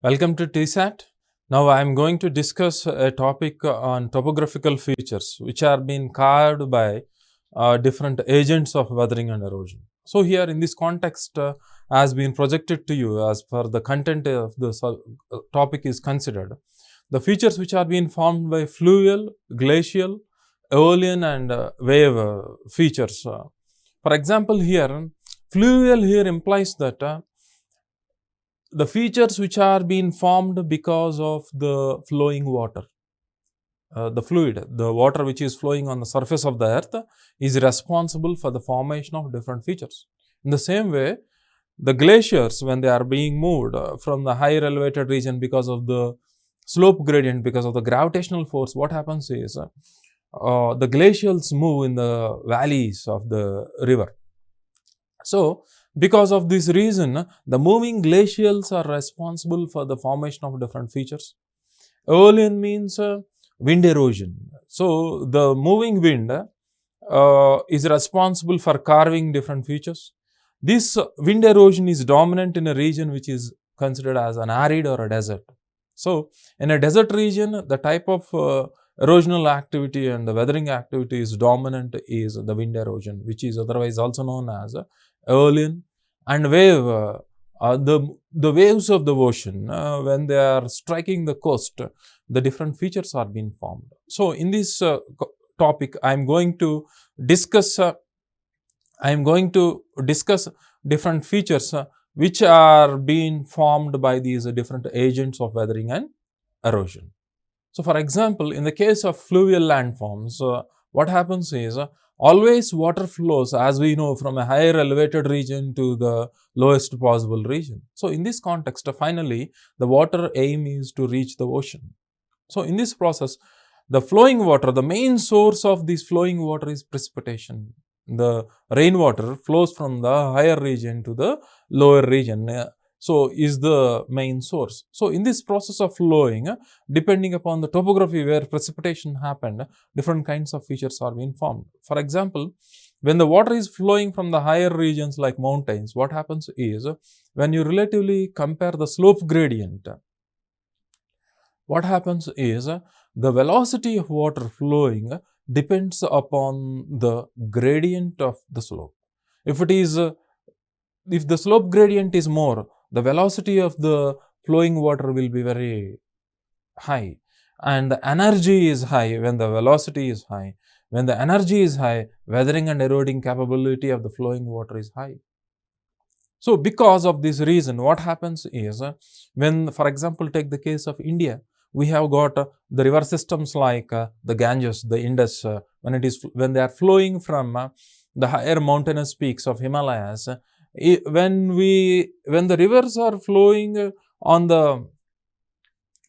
Welcome to 𝗬𝗧. Now I am going to discuss a topic on topographical features which are being carved by different agents of weathering and erosion. So here in this context has been projected to you as per the content of the topic is considered. The features which are being formed by fluvial, glacial, Aeolian and wave features. For example, here fluvial here implies that the features which are being formed because of the flowing water, the fluid, the water which is flowing on the surface of the earth is responsible for the formation of different features. In the same way, the glaciers, when they are being moved from the higher elevated region because of the slope gradient, because of the gravitational force, what happens is the glacials move in the valleys of the river. So, because of this reason, the moving glacials are responsible for the formation of different features. Aeolian means wind erosion. So, the moving wind is responsible for carving different features. This wind erosion is dominant in a region which is considered as an arid or a desert. So, in a desert region, the type of erosional activity and the weathering activity is dominant is the wind erosion, which is otherwise also known as Aeolian. And wave, the waves of the ocean, when they are striking the coast, the different features are being formed. So, in this topic, I am going to discuss different features which are being formed by these different agents of weathering and erosion. So, for example, in the case of fluvial landforms, what happens is always water flows, as we know, from a higher elevated region to the lowest possible region. So, in this context, finally, the water aim is to reach the ocean. So, in this process, the flowing water, the main source of this flowing water is precipitation. The rainwater flows from the higher region to the lower region. So, is the main source. So, in this process of flowing, depending upon the topography where precipitation happened, different kinds of features are being formed. For example, when the water is flowing from the higher regions like mountains, what happens is, when you relatively compare the slope gradient, what happens is, the velocity of water flowing depends upon the gradient of the slope. If the slope gradient is more, the velocity of the flowing water will be very high, and the energy is high when the velocity is high. When the energy is high, weathering and eroding capability of the flowing water is high. So, because of this reason, what happens is, when, for example, take the case of India, we have got the river systems like the Ganges, the Indus, when they are flowing from the higher mountainous peaks of Himalayas. When the rivers are flowing on the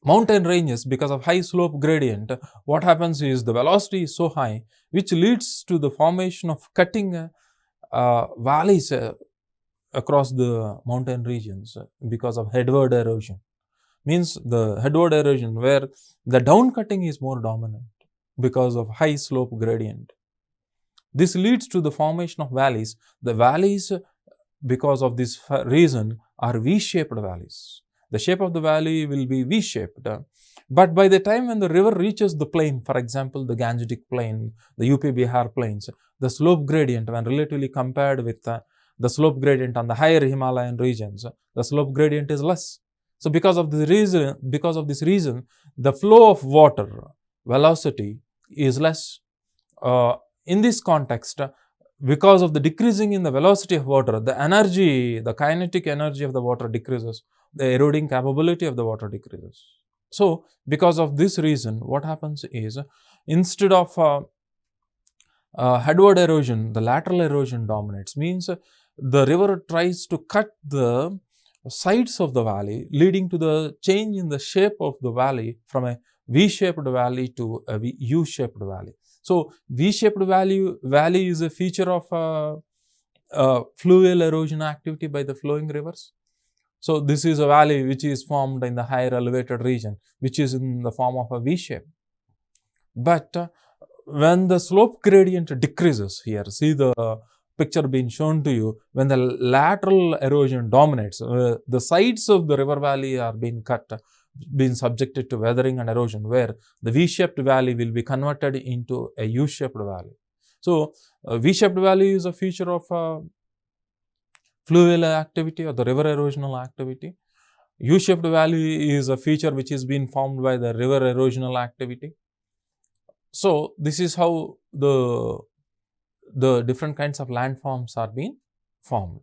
mountain ranges because of high slope gradient, what happens is the velocity is so high, which leads to the formation of cutting valleys across the mountain regions because of headward erosion. Means the headward erosion where the down cutting is more dominant because of high slope gradient. This leads to the formation of valleys. The valleys, because of this reason, are V-shaped valleys. The shape of the valley will be V-shaped. But by the time when the river reaches the plain, for example, the Gangetic plain, the 𝗂𝗶𝗺 plains, the slope gradient, when relatively compared with the slope gradient on the higher Himalayan regions, the slope gradient is less. So, because of this reason, the flow of water velocity is less. In this context, because of the decreasing in the velocity of water, the energy, the kinetic energy of the water decreases, the eroding capability of the water decreases. So, because of this reason, what happens is, instead of headward erosion, the lateral erosion dominates. Means the river tries to cut the sides of the valley, leading to the change in the shape of the valley from a V-shaped valley to a U-shaped valley. So, V-shaped valley is a feature of fluvial erosion activity by the flowing rivers. So, this is a valley which is formed in the higher elevated region, which is in the form of a V-shape. But when the slope gradient decreases here, see the picture being shown to you, when the lateral erosion dominates, the sides of the river valley are being cut, being subjected to weathering and erosion, where the V-shaped valley will be converted into a U-shaped valley. So, V-shaped valley is a feature of fluvial activity or the river erosional activity. U-shaped valley is a feature which is being formed by the river erosional activity. So, this is how the different kinds of landforms are being formed.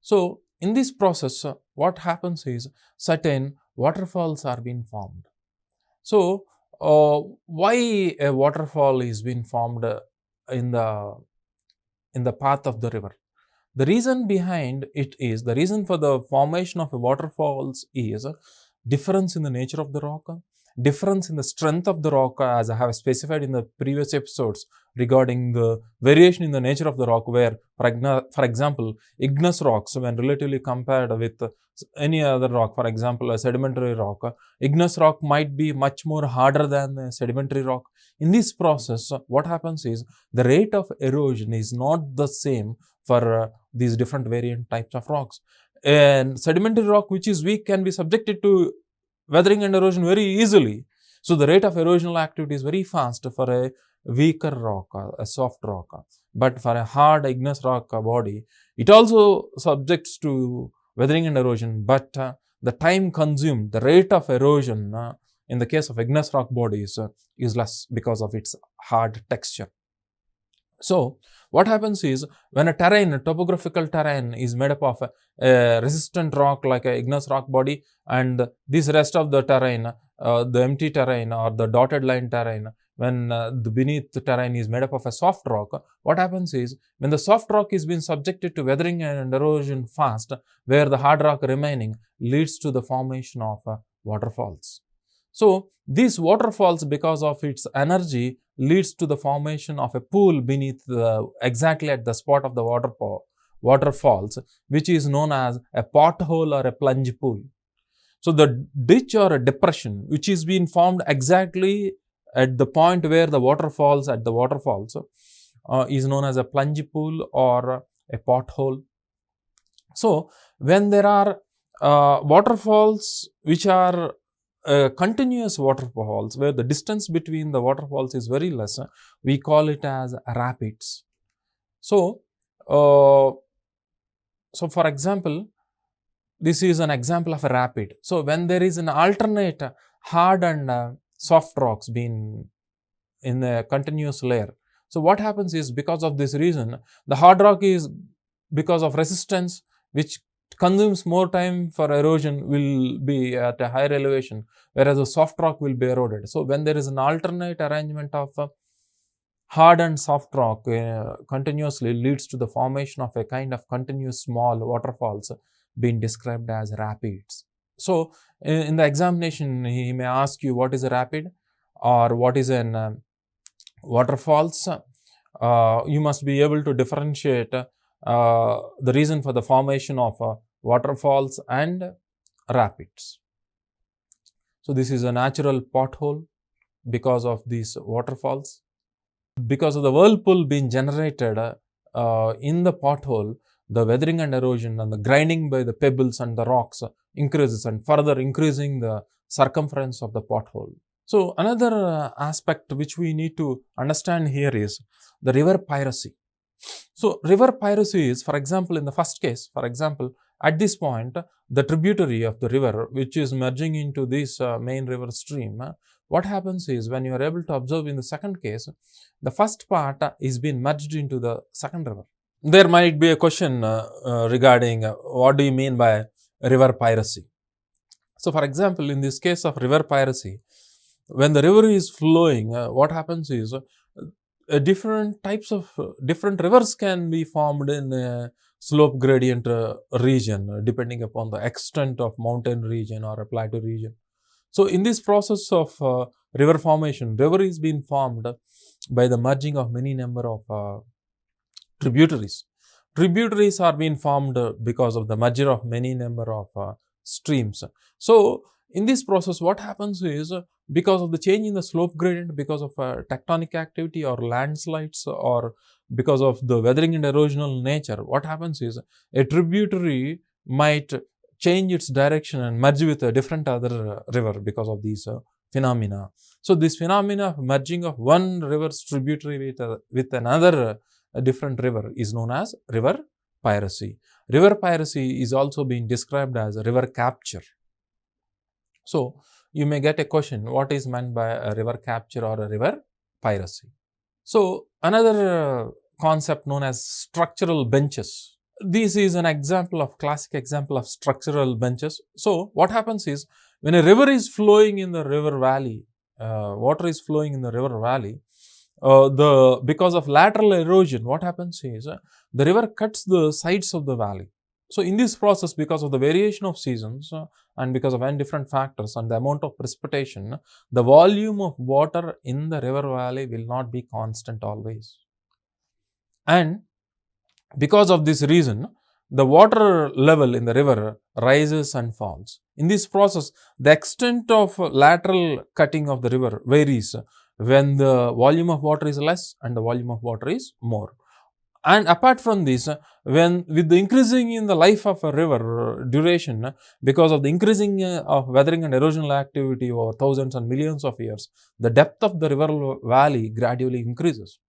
So, in this process, what happens is certain waterfalls are being formed. So, why a waterfall is being formed in the path of the river? The reason behind it is, the reason for the formation of a waterfalls is difference in the nature of the rock, difference in the strength of the rock, as I have specified in the previous episodes regarding the variation in the nature of the rock, where for example, igneous rocks, when relatively compared with any other rock, for example a sedimentary rock, igneous rock might be much more harder than a sedimentary rock. In this process, what happens is the rate of erosion is not the same for these different variant types of rocks. And sedimentary rock which is weak can be subjected to weathering and erosion very easily. So, the rate of erosional activity is very fast for a weaker rock, a soft rock. But for a hard igneous rock body, it also subjects to weathering and erosion, but the time consumed, the rate of erosion in the case of igneous rock bodies is less because of its hard texture. So, what happens is, when a topographical terrain is made up of a resistant rock like a igneous rock body, and this rest of the terrain, the empty terrain or the dotted line terrain, when the beneath the terrain is made up of a soft rock, what happens is, when the soft rock is being subjected to weathering and erosion fast, where the hard rock remaining leads to the formation of waterfalls. So, these waterfalls, because of its energy, leads to the formation of a pool beneath exactly at the spot of the waterfalls, which is known as a pothole or a plunge pool. So, the ditch or a depression which is being formed exactly at the point where the waterfalls is known as a plunge pool or a pothole. So, when there are waterfalls which are continuous waterfalls, where the distance between the waterfalls is very less, we call it as rapids. So, for example, this is an example of a rapid. So, when there is an alternate hard and soft rocks being in a continuous layer, so what happens is, because of this reason, the hard rock is, because of resistance which consumes more time for erosion, will be at a higher elevation, whereas the soft rock will be eroded. So, when there is an alternate arrangement of hard and soft rock continuously, leads to the formation of a kind of continuous small waterfalls being described as rapids. So, in the examination, he may ask you what is a rapid or what is an waterfalls. You must be able to differentiate the reason for the formation of waterfalls and rapids. So, this is a natural pothole because of these waterfalls. Because of the whirlpool being generated in the pothole, the weathering and erosion and the grinding by the pebbles and the rocks increases, and further increasing the circumference of the pothole. So, another aspect which we need to understand here is the river piracy. So, river piracy is, for example, in the first case, for example, at this point, the tributary of the river which is merging into this main river stream, what happens is, when you are able to observe in the second case, the first part is being merged into the second river. There might be a question regarding what do you mean by river piracy. So, for example, in this case of river piracy, when the river is flowing, what happens is, different types of different rivers can be formed in a slope gradient region, depending upon the extent of mountain region or a plateau region. So, in this process of river formation, river is being formed by the merging of many number of tributaries. Tributaries are being formed because of the merger of many number of streams. So, In this process, what happens is because of the change in the slope gradient, because of tectonic activity or landslides, or because of the weathering and erosional nature, what happens is a tributary might change its direction and merge with a different other river because of these phenomena. So, this phenomena of merging of one river's tributary with another different river is known as river piracy. River piracy is also being described as river capture. So, you may get a question, what is meant by a river capture or a river piracy? So, another concept known as structural benches. This is an example of classic example of structural benches. So, what happens is when a river is flowing in the river valley, water is flowing in the river valley, because of lateral erosion, what happens is the river cuts the sides of the valley. So, in this process, because of the variation of seasons and because of n different factors and the amount of precipitation, the volume of water in the river valley will not be constant always. And because of this reason, the water level in the river rises and falls. In this process, the extent of lateral cutting of the river varies when the volume of water is less and the volume of water is more. And apart from this, when with the increasing in the life of a river duration, because of the increasing of weathering and erosional activity over thousands and millions of years, the depth of the river valley gradually increases.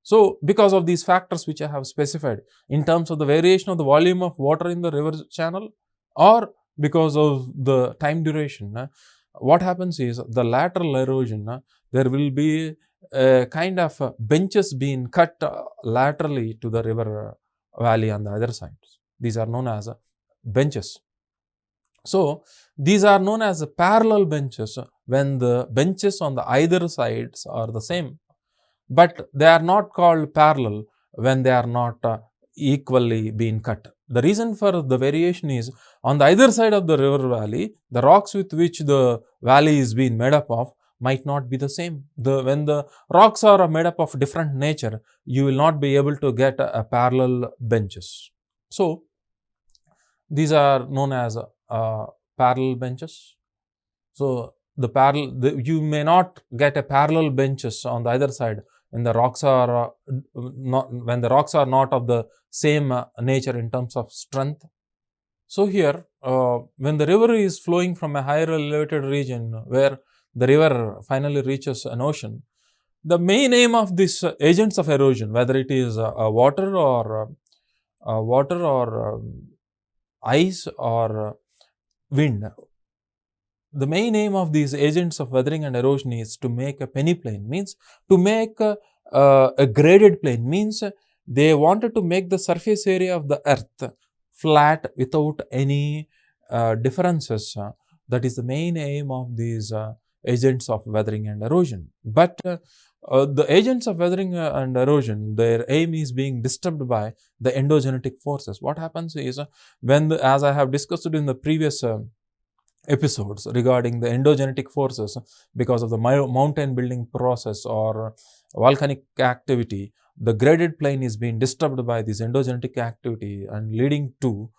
So, because of these factors which I have specified in terms of the variation of the volume of water in the river channel, or because of the time duration, what happens is the lateral erosion, there will be a kind of benches being cut laterally to the river valley on the other side. These are known as benches. So, these are known as parallel benches when the benches on the either sides are the same, but they are not called parallel when they are not equally being cut. The reason for the variation is on the either side of the river valley, the rocks with which the valley is being made up of might not be the same. When the rocks are made up of different nature, you will not be able to get a parallel benches. So, these are known as parallel benches. So, you may not get a parallel benches on the other side when the rocks are not of the same nature in terms of strength. So, here when the river is flowing from a higher elevated region where the river finally reaches an ocean, the main aim of these agents of erosion, whether it is water or ice or wind, the main aim of these agents of weathering and erosion is to make a peneplain, means to make a graded plane, means they wanted to make the surface area of the earth flat without any differences. That is the main aim of these agents of weathering and erosion. But the agents of weathering and erosion, their aim is being disturbed by the endogenetic forces. What happens is as I have discussed in the previous episodes regarding the endogenetic forces, because of the mountain building process or volcanic activity, the graded plane is being disturbed by this endogenetic activity and leading to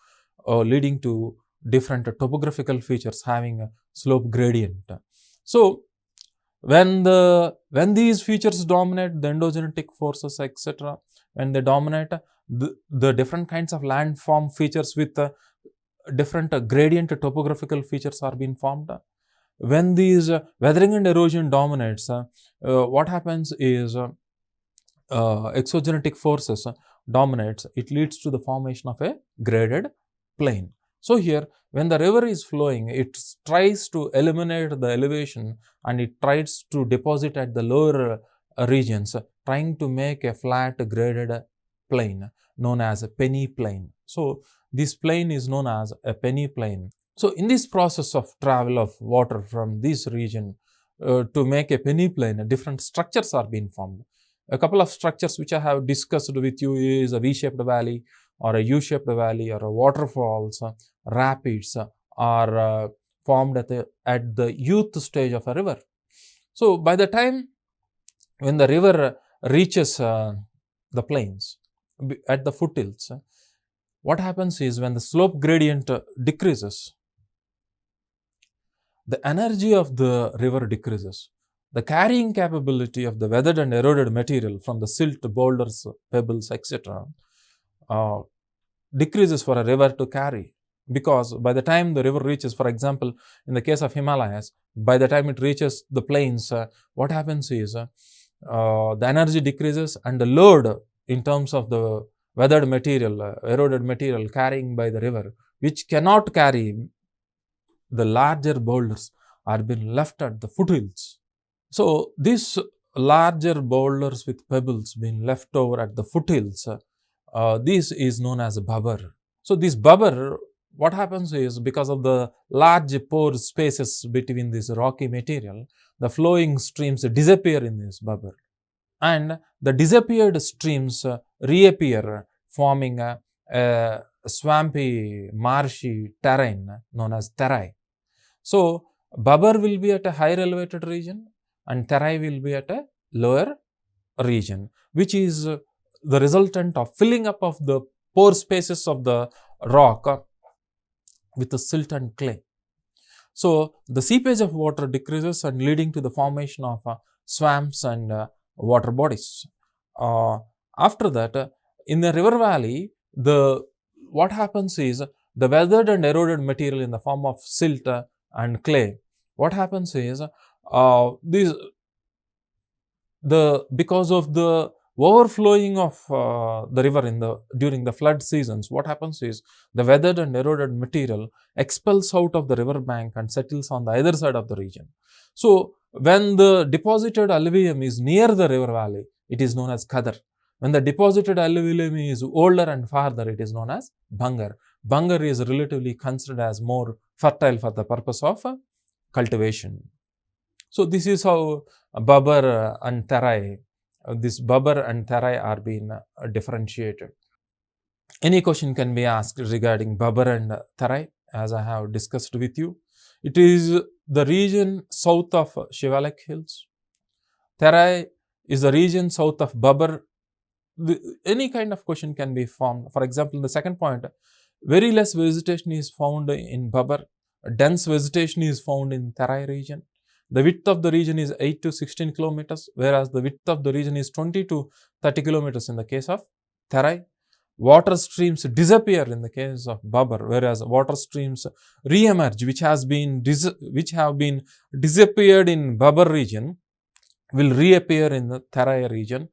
different topographical features having a slope gradient. So, when these features dominate, the endogenetic forces, etc., when they dominate, the different kinds of landform features with different gradient topographical features are being formed. When these weathering and erosion dominates, what happens is exogenetic forces dominates, it leads to the formation of a graded plane. So, here when the river is flowing, it tries to eliminate the elevation and it tries to deposit at the lower regions, trying to make a flat graded plane known as a peneplain. So, this plane is known as a peneplain. So, in this process of travel of water from this region to make a peneplain, different structures are being formed. A couple of structures which I have discussed with you is a V-shaped valley or a U-shaped valley or a waterfalls, rapids are formed at the youth stage of a river. So, by the time when the river reaches the plains at the foothills, what happens is when the slope gradient decreases, the energy of the river decreases. The carrying capability of the weathered and eroded material from the silt, boulders, pebbles, etc. Decreases for a river to carry, because by the time the river reaches, for example, in the case of Himalayas, by the time it reaches the plains, what happens is the energy decreases and the load in terms of the weathered material, eroded material carrying by the river, which cannot carry the larger boulders, are being left at the foothills. So, these larger boulders with pebbles being left over at the foothills, this is known as 𝗹𝗶. So, this 𝗹𝗶, what happens is, because of the large pore spaces between this rocky material, the flowing streams disappear in this 𝗹𝗶, and the disappeared streams reappear, forming a swampy, marshy terrain known as 𝗧𝗦. So, 𝗹𝗶 will be at a higher elevated region and 𝗧𝗦 will be at a lower region, which is the resultant of filling up of the pore spaces of the rock with the silt and clay. So, the seepage of water decreases and leading to the formation of swamps and water bodies. After that, in the river valley, what happens is, the weathered and eroded material in the form of silt and clay, what happens is, because of the overflowing of the river during the flood seasons, what happens is, the weathered and eroded material expels out of the river bank and settles on the other side of the region. So, when the deposited alluvium is near the river valley, it is known as 𝗂𝗽𝗱. When the deposited alluvium is older and farther, it is known as 𝗏𝗃𝗃. 𝗏𝗃𝗃 is relatively considered as more fertile for the purpose of cultivation. So, this is how 𝗹𝗶 and 𝗧𝗦, this 𝗹𝗶 and 𝗧𝗦 are being differentiated. Any question can be asked regarding 𝗹𝗶 and 𝗧𝗦, as I have discussed with you. It is the region south of Shivalik Hills. 𝗧𝗦 is the region south of 𝗹𝗶. Any kind of question can be formed. For example, the second point, very less vegetation is found in 𝗹𝗶. Dense vegetation is found in 𝗧𝗦 region. The width of the region is 8 to 16 kilometers, whereas the width of the region is 20 to 30 kilometers in the case of 𝗧𝗦. Water streams disappear in the case of 𝗹𝗶, whereas water streams re-emerge, which have been disappeared in 𝗹𝗶 region, will reappear in the 𝗧𝗦 region.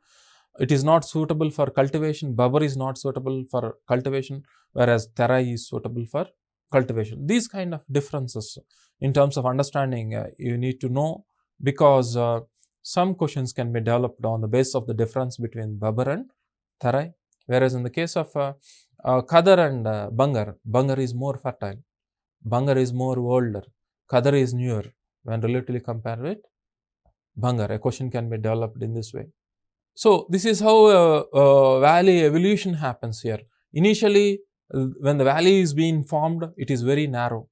It is not suitable for cultivation. 𝗹𝗶 is not suitable for cultivation, whereas 𝗧𝗦 is suitable for cultivation. These kind of differences in terms of understanding you need to know, because some questions can be developed on the basis of the difference between 𝗹𝗶 and 𝗧𝗦. Whereas in the case of 𝗂𝗃 and 𝗏𝗃𝗃, 𝗏𝗃𝗃 is more fertile, 𝗏𝗃𝗃 is more older, 𝗂𝗃 is newer when relatively compared with 𝗏𝗃𝗃. A question can be developed in this way. So, this is how valley evolution happens here. Initially, when the valley is being formed, it is very narrow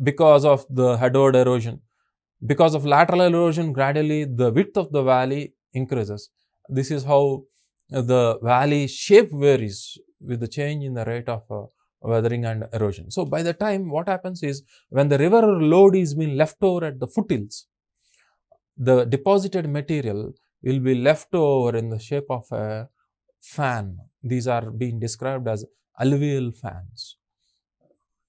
because of the headward erosion. Because of lateral erosion, gradually the width of the valley increases. This is how the valley shape varies with the change in the rate of weathering and erosion. So, by the time what happens is, when the river load is being left over at the foothills, the deposited material will be left over in the shape of a fan. These are being described as alluvial fans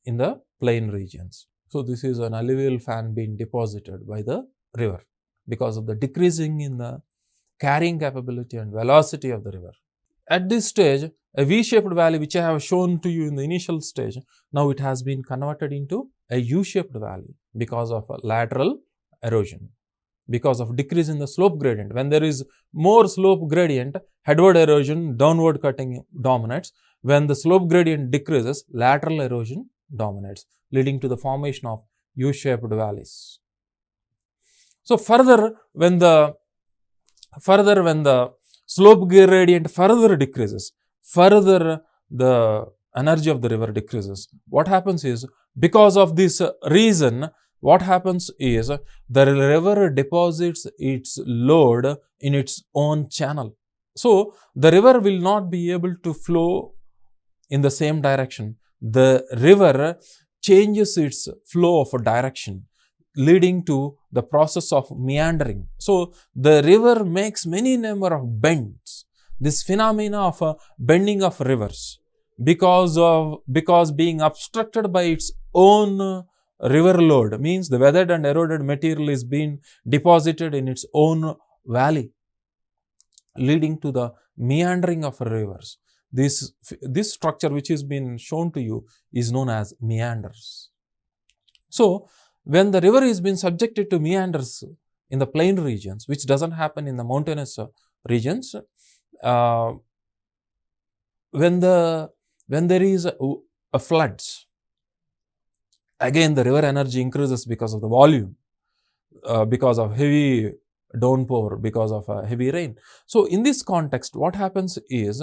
in the plain regions. So, this is an alluvial fan being deposited by the river because of the decreasing in the carrying capability and velocity of the river. At this stage, a V-shaped valley, which I have shown to you in the initial stage, now it has been converted into a U-shaped valley because of lateral erosion, because of decrease in the slope gradient. When there is more slope gradient, headward erosion, downward cutting dominates. When the slope gradient decreases, lateral erosion dominates, leading to the formation of U-shaped valleys. So, further when the slope gradient further decreases, further the energy of the river decreases. What happens is, because of this reason, what happens is, the river deposits its load in its own channel. So, the river will not be able to flow in the same direction. The river changes its flow of direction. leading to the process of meandering. So, the river makes many number of bends. This phenomena of bending of rivers because being obstructed by its own river load means the weathered and eroded material is being deposited in its own valley, leading to the meandering of rivers. This structure which is been shown to you is known as meanders. So, when the river is being subjected to meanders in the plain regions, which doesn't happen in the mountainous regions, when there is a floods, again the river energy increases because of the volume, because of heavy downpour, because of heavy rain. So, in this context, what happens is,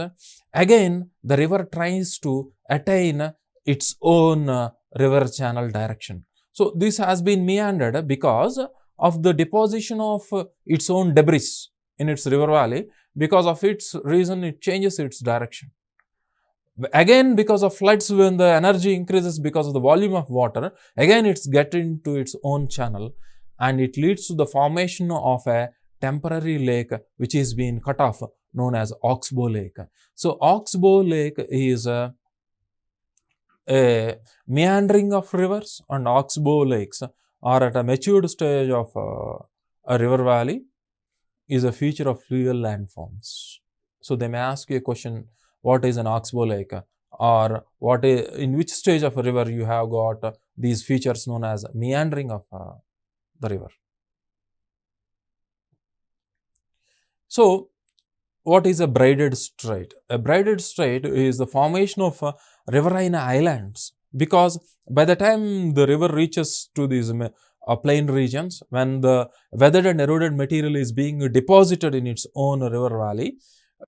again the river tries to attain its own river channel direction. So, this has been meandered because of the deposition of its own debris in its river valley. Because of its reason, it changes its direction. Again, because of floods, when the energy increases because of the volume of water, again it's get into its own channel, and it leads to the formation of a temporary lake which is being cut off, known as 𝗧𝗧 Lake. So, 𝗧𝗧 Lake is a meandering of rivers, and 𝗧𝗧 lakes are at a matured stage of a river valley, is a feature of fluvial landforms. So, they may ask you a question, what is an 𝗧𝗧 lake, or in which stage of a river you have got these features known as meandering of the river. So, what is a braided strait? A braided strait is the formation of riverine islands, because by the time the river reaches to these plain regions, when the weathered and eroded material is being deposited in its own river valley,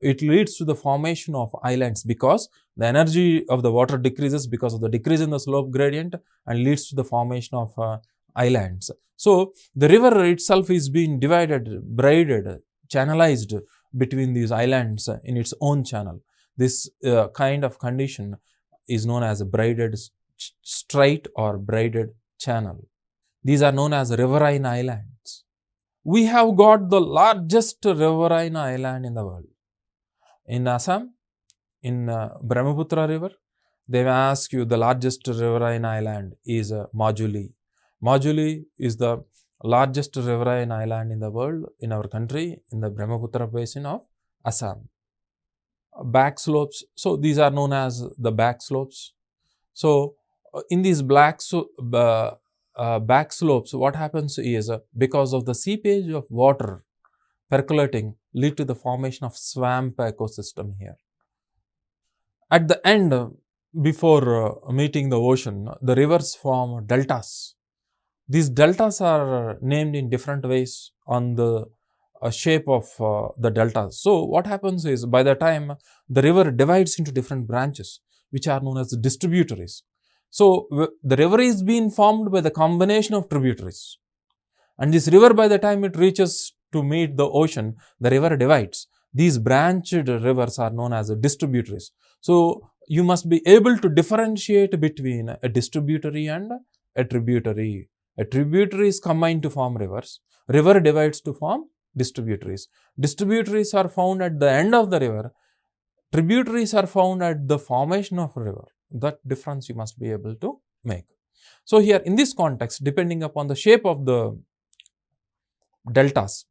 it leads to the formation of islands, because the energy of the water decreases because of the decrease in the slope gradient, and leads to the formation of islands. So, the river itself is being divided, braided, channelized between these islands in its own channel. This kind of condition is known as a braided strait or braided channel. These are known as riverine islands. We have got the largest riverine island in the world. In Assam, in Brahmaputra river, they may ask you the largest riverine island is Majuli. Majuli is the largest riverine island in the world, in our country, in the Brahmaputra basin of Assam. Back slopes, so these are known as the back slopes. So, in these back slopes, what happens is, because of the seepage of water percolating, lead to the formation of swamp ecosystem here. At the end, before meeting the ocean, the rivers form deltas. These deltas are named in different ways on the shape of the deltas. So, what happens is, by the time the river divides into different branches, which are known as distributaries. So, the river is being formed by the combination of tributaries, and this river, by the time it reaches to meet the ocean, the river divides. These branched rivers are known as distributaries. So, you must be able to differentiate between a distributary and a tributary. A tributary is combined to form rivers. River divides to form distributaries. Distributaries are found at the end of the river. Tributaries are found at the formation of a river. That difference you must be able to make. So, here in this context, depending upon the shape of the deltas.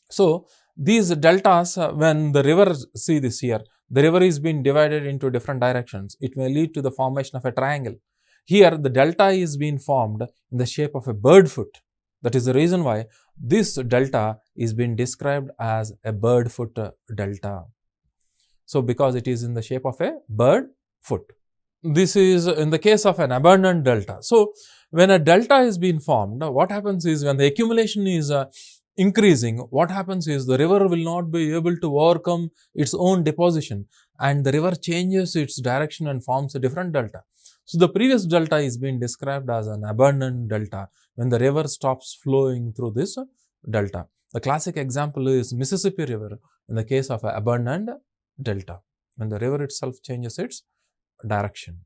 So, these deltas, when the river, see this here, the river is being divided into different directions. It may lead to the formation of a triangle. Here, the delta is being formed in the shape of a bird foot. That is the reason why this delta is being described as a bird foot delta. So, because it is in the shape of a bird foot. This is in the case of an abundant delta. So, when a delta is being formed, what happens is, when the accumulation is increasing, what happens is, the river will not be able to overcome its own deposition, and the river changes its direction and forms a different delta. So, the previous delta is being described as an abundant delta when the river stops flowing through this delta. The classic example is Mississippi River in the case of an abundant delta, when the river itself changes its direction.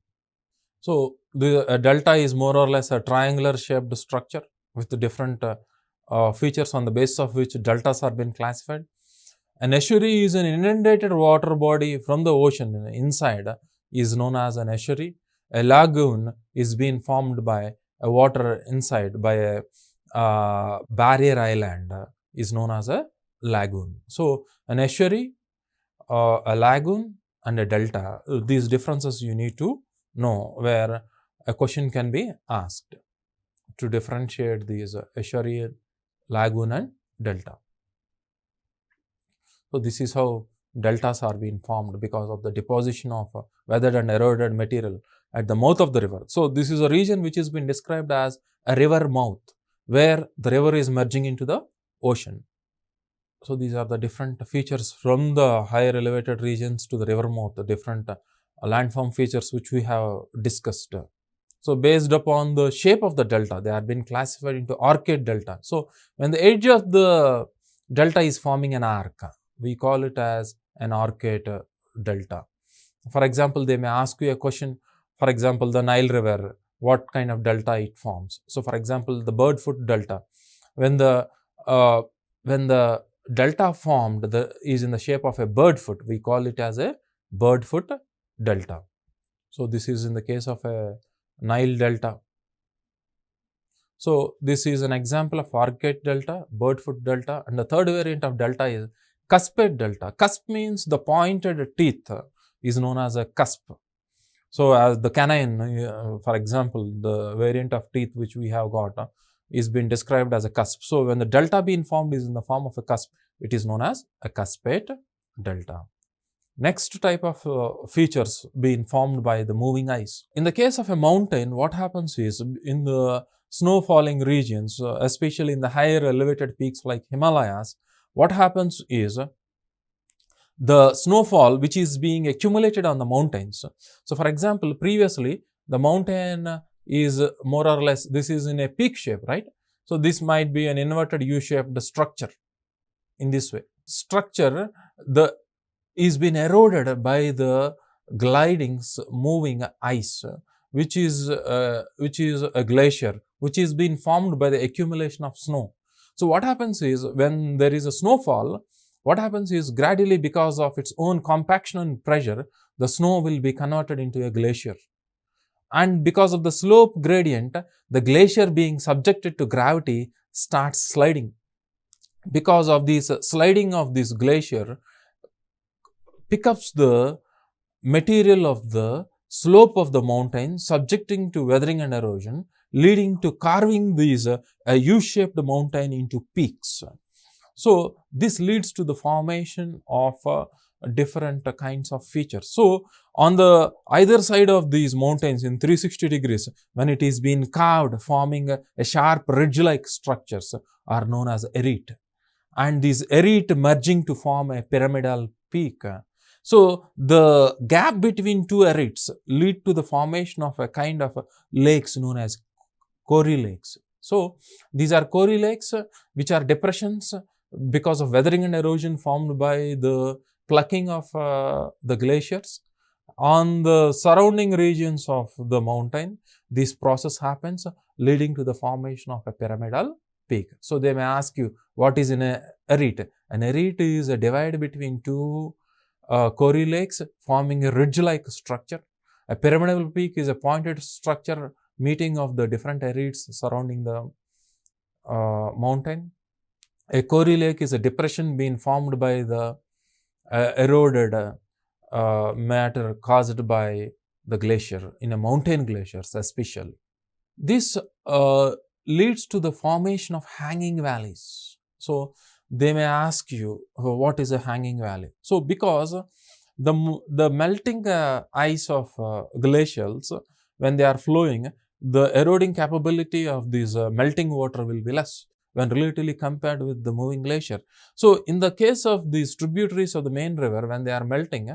So, the delta is more or less a triangular shaped structure with the different features on the basis of which deltas are being classified. An estuary is an inundated water body from the ocean inside is known as an estuary. A lagoon is being formed by a water inside by a barrier island is known as a lagoon. So, an estuary, a lagoon and a delta, these differences you need to know, where a question can be asked to differentiate these estuary, lagoon and delta. So, this is how deltas are being formed because of the deposition of weathered and eroded material at the mouth of the river. So, this is a region which has been described as a river mouth, where the river is merging into the ocean. So, these are the different features from the higher elevated regions to the river mouth, the different landform features which we have discussed. So, based upon the shape of the delta, they have been classified into arcade delta. So, when the edge of the delta is forming an arc, we call it as an arcade delta. For example, they may ask you a question, for example, the Nile River, what kind of delta it forms. So, for example, the bird foot delta, when the delta formed is in the shape of a bird foot, we call it as a bird foot delta. So, this is in the case of a Nile delta. So, this is an example of arcade delta, bird foot delta, and the third variant of delta is cusped delta. Cusp means the pointed teeth is known as a cusp. So, as the canine, for example, the variant of teeth which we have got is been described as a cusp. So, when the delta being formed is in the form of a cusp, it is known as a cusped delta. Next type of features being formed by the moving ice. In the case of a mountain, what happens is in the snow falling regions, especially in the higher elevated peaks like Himalayas, what happens is the snowfall which is being accumulated on the mountains. So, for example, previously the mountain is more or less, this is in a peak shape, right? So, this might be an inverted U-shaped structure in this way. Structure is being eroded by the gliding moving ice, which is a glacier, which is being formed by the accumulation of snow. So, what happens is when there is a snowfall, what happens is gradually because of its own compaction and pressure, the snow will be converted into a glacier. And because of the slope gradient, the glacier being subjected to gravity starts sliding. Because of this sliding of this glacier, picks up the material of the slope of the mountain, subjecting to weathering and erosion, leading to carving these a U-shaped mountain into peaks. So, this leads to the formation of different kinds of features. So, on the either side of these mountains in 360 degrees, when it is being carved, forming a sharp ridge-like structures are known as arete. And these arete merging to form a pyramidal peak. So, the gap between two aretes lead to the formation of a kind of lakes known as 𝗂𝗄𝗄 lakes. So, these are 𝗂𝗄𝗄 lakes which are depressions because of weathering and erosion formed by the plucking of the glaciers. On the surrounding regions of the mountain, this process happens leading to the formation of a pyramidal peak. So, they may ask you what is an arete. An arete is a divide between two 𝗂𝗄𝗄 lakes forming a ridge-like structure. A pyramidal peak is a pointed structure meeting of the different aretes surrounding the mountain. A 𝗂𝗄𝗄 lake is a depression being formed by the eroded matter caused by the glacier, in a mountain glaciers especially. This leads to the formation of hanging valleys. So, they may ask you what is a hanging valley. So, because the melting ice of glacials, when they are flowing, the eroding capability of this melting water will be less when relatively compared with the moving glacier. So, in the case of these tributaries of the main river, when they are melting,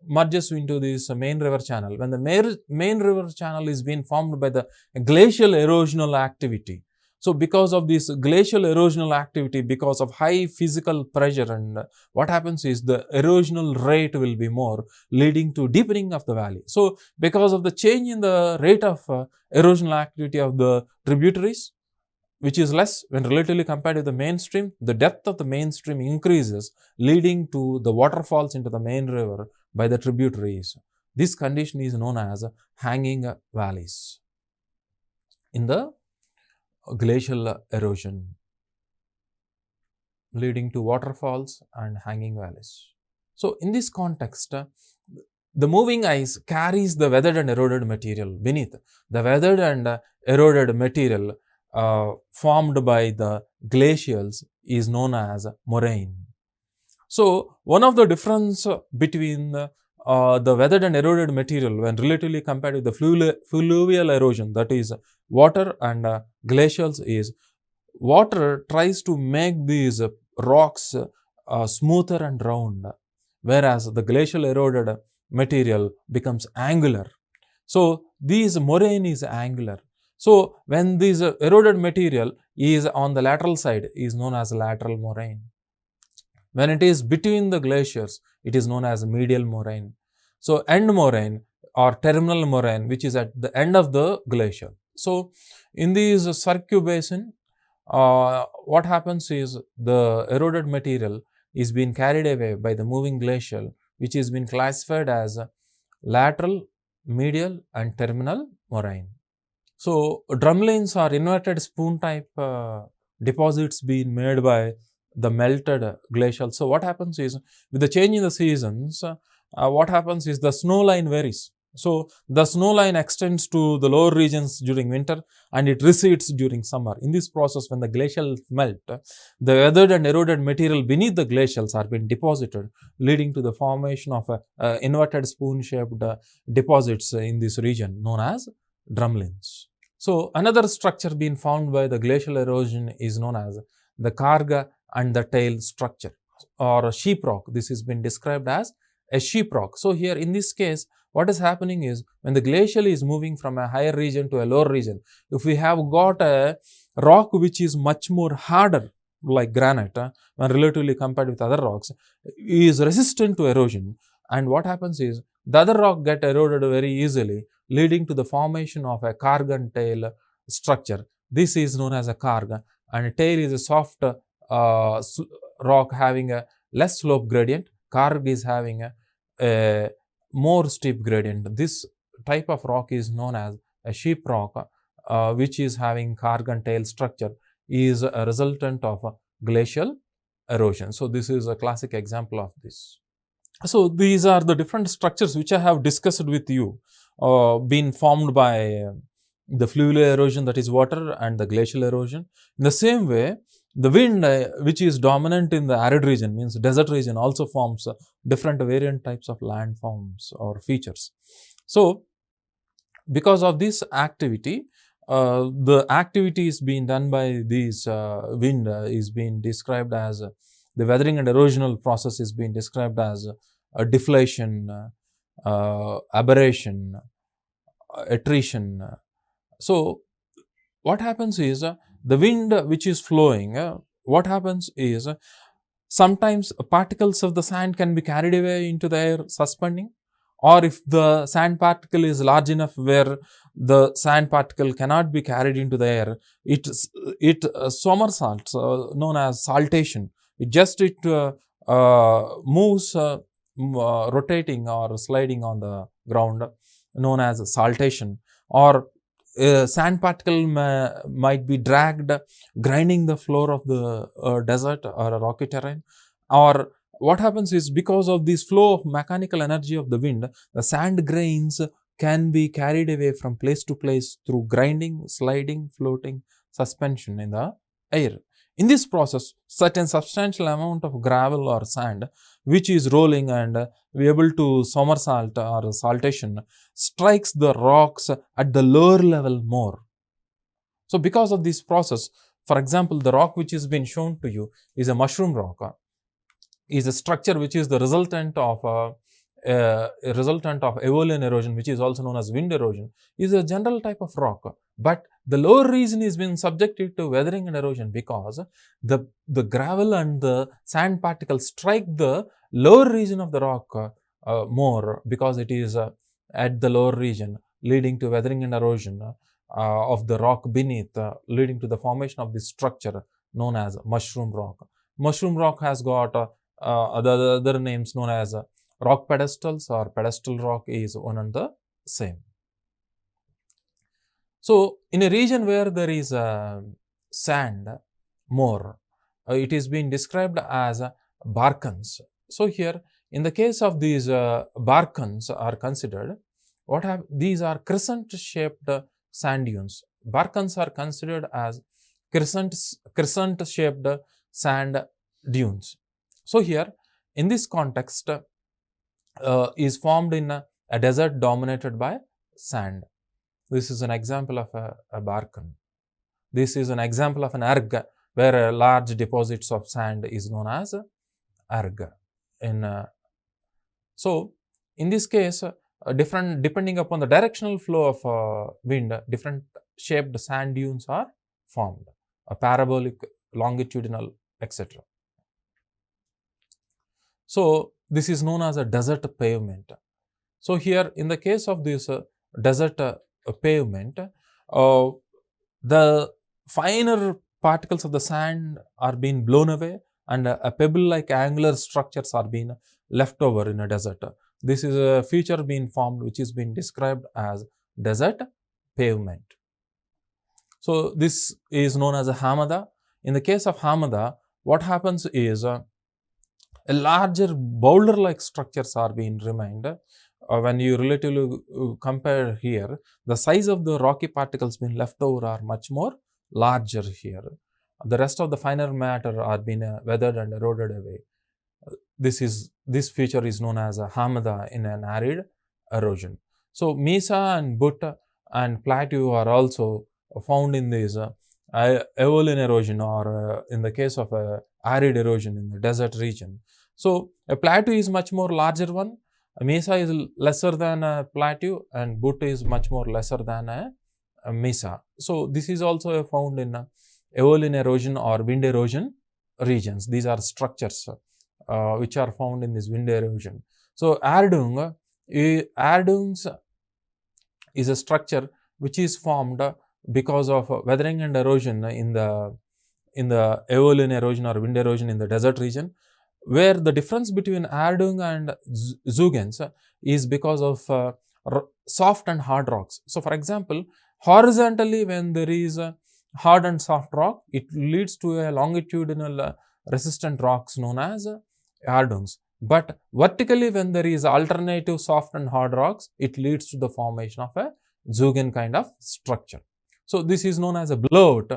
merges into this main river channel. When the main river channel is being formed by the glacial erosional activity. So, because of this glacial erosional activity, because of high physical pressure, and what happens is the erosional rate will be more, leading to deepening of the valley. So, because of the change in the rate of erosional activity of the tributaries, which is less when relatively compared with the mainstream. The depth of the mainstream increases, leading to the waterfalls into the main river by the tributaries. This condition is known as hanging valleys in the glacial erosion, leading to waterfalls and hanging valleys. So, in this context, the moving ice carries the weathered and eroded material beneath. The weathered and eroded material formed by the glacials is known as moraine. So, one of the difference between the weathered and eroded material when relatively compared with the fluvial erosion, that is water and glacials, is water tries to make these rocks smoother and round, whereas the glacial eroded material becomes angular. So, these moraine is angular. So, when this eroded material is on the lateral side is known as lateral moraine. When it is between the glaciers, it is known as medial moraine. So, end moraine or terminal moraine, which is at the end of the glacier. So, in these 𝗧𝗏𝗃 basin, what happens is the eroded material is being carried away by the moving glacial, which is been classified as lateral, medial and terminal moraine. So, drumlins are inverted spoon type deposits being made by the melted glacial. So, what happens is with the change in the seasons, what happens is the snow line varies. So, the snow line extends to the lower regions during winter and it recedes during summer. In this process, when the glacials melt, the weathered and eroded material beneath the glacials are being deposited, leading to the formation of inverted spoon-shaped deposits in this region known as drumlins. So, another structure being formed by the glacial erosion is known as the 𝗂𝗽𝗱 and the tail structure or sheep rock. This has been described as a sheep rock. So, here in this case, what is happening is when the glacial is moving from a higher region to a lower region, if we have got a rock which is much more harder like granite when relatively compared with other rocks, is resistant to erosion, and what happens is the other rock get eroded very easily, leading to the formation of a 𝗂𝗃 and tail structure. This is known as a 𝗂𝗃, and tail is a soft rock having a less slope gradient. 𝗂𝗃 is having a more steep gradient. This type of rock is known as a sheep rock, which is having 𝗂𝗃 and tail structure, is a resultant of glacial erosion. So, this is a classic example of this. So, these are the different structures which I have discussed with you, being formed by the fluvial erosion, that is water, and the glacial erosion. In the same way, the wind which is dominant in the arid region, means desert region, also forms different variant types of landforms or features. So, because of this activity, the activity is being done by these wind is being described as the weathering and erosional process is being described as a deflation, aberration, attrition. So, what happens is the wind which is flowing, what happens is sometimes particles of the sand can be carried away into the air suspending, or if the sand particle is large enough where the sand particle cannot be carried into the air, it somersaults, known as saltation. It moves rotating or sliding on the ground, known as saltation, or sand particle might be dragged, grinding the floor of the desert or a rocky terrain. Or what happens is, because of this flow of mechanical energy of the wind, the sand grains can be carried away from place to place through grinding, sliding, floating, suspension in the air. In this process, certain substantial amount of gravel or sand which is rolling and be able to somersault or saltation strikes the rocks at the lower level more. So, because of this process, for example, the rock which has been shown to you is a mushroom rock, is a structure which is the resultant of Aeolian erosion, which is also known as wind erosion, is a general type of rock. But the lower region is being subjected to weathering and erosion because the gravel and the sand particles strike the lower region of the rock more, because it is at the lower region, leading to weathering and erosion. of the rock beneath, leading to the formation of this structure known as mushroom rock. Mushroom rock has got other names known as rock pedestals or pedestal rock is one and the same. So, in a region where there is sand more, it is being described as barkans. So, here in the case of these barkans are considered, these are crescent shaped sand dunes. Barkans are considered as crescent shaped sand dunes. So, here in this context is formed in a desert dominated by sand. This is an example of a barkan. This is an example of an erg, where large deposits of sand is known as erg. So, in this case, depending upon the directional flow of wind, different shaped sand dunes are formed, a parabolic, longitudinal, etc. So, this is known as a desert pavement. So, here in the case of this desert pavement, the finer particles of the sand are being blown away and a pebble-like angular structures are being left over in a desert. This is a feature being formed which is being described as desert pavement. So, this is known as a 𝗧𝗦𝗔𝗧. In the case of 𝗧𝗦𝗔𝗧, what happens is a larger boulder-like structures are being remained. When you relatively compare here, the size of the rocky particles being left over are much more larger here. The rest of the finer matter are being weathered and eroded away. This feature is known as a 𝗧𝗦𝗔𝗧 in an arid erosion. So, 𝗧 and 𝗧 and plateau are also found in this Aeolian erosion, or in the case of arid erosion in the desert region. So, a plateau is much more larger one, a 𝗧 is lesser than a plateau, and 𝗧 is much more lesser than a 𝗧. So, this is also found in Aeolian erosion or wind erosion regions. These are structures which are found in this wind erosion. So, 𝗏𝗏𝗏 is a structure which is formed because of weathering and erosion in the Aeolian erosion or wind erosion in the desert region, where the difference between 𝗏𝗏𝗏 and 𝗧𝗏𝗏𝗏 is because of soft and hard rocks. So, for example, horizontally when there is a hard and soft rock, it leads to a longitudinal resistant rocks known as 𝗏𝗏𝗏𝗏s. But vertically when there is alternative soft and hard rocks, it leads to the formation of a 𝗧𝗏𝗏 kind of structure. So, this is known as a blowout.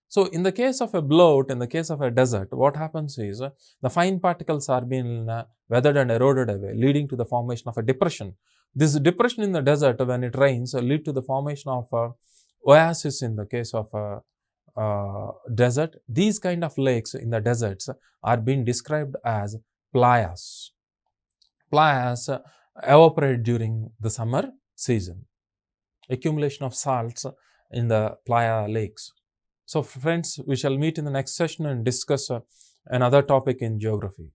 So, in the case of a blowout, in the case of a desert, what happens is the fine particles are being weathered and eroded away, leading to the formation of a depression. This depression in the desert, when it rains, lead to the formation of oasis in the case of desert. These kind of lakes in the deserts are being described as playas. Playas evaporate during the summer season. Accumulation of salts in the playa lakes. So, friends, we shall meet in the next session and discuss another topic in geography.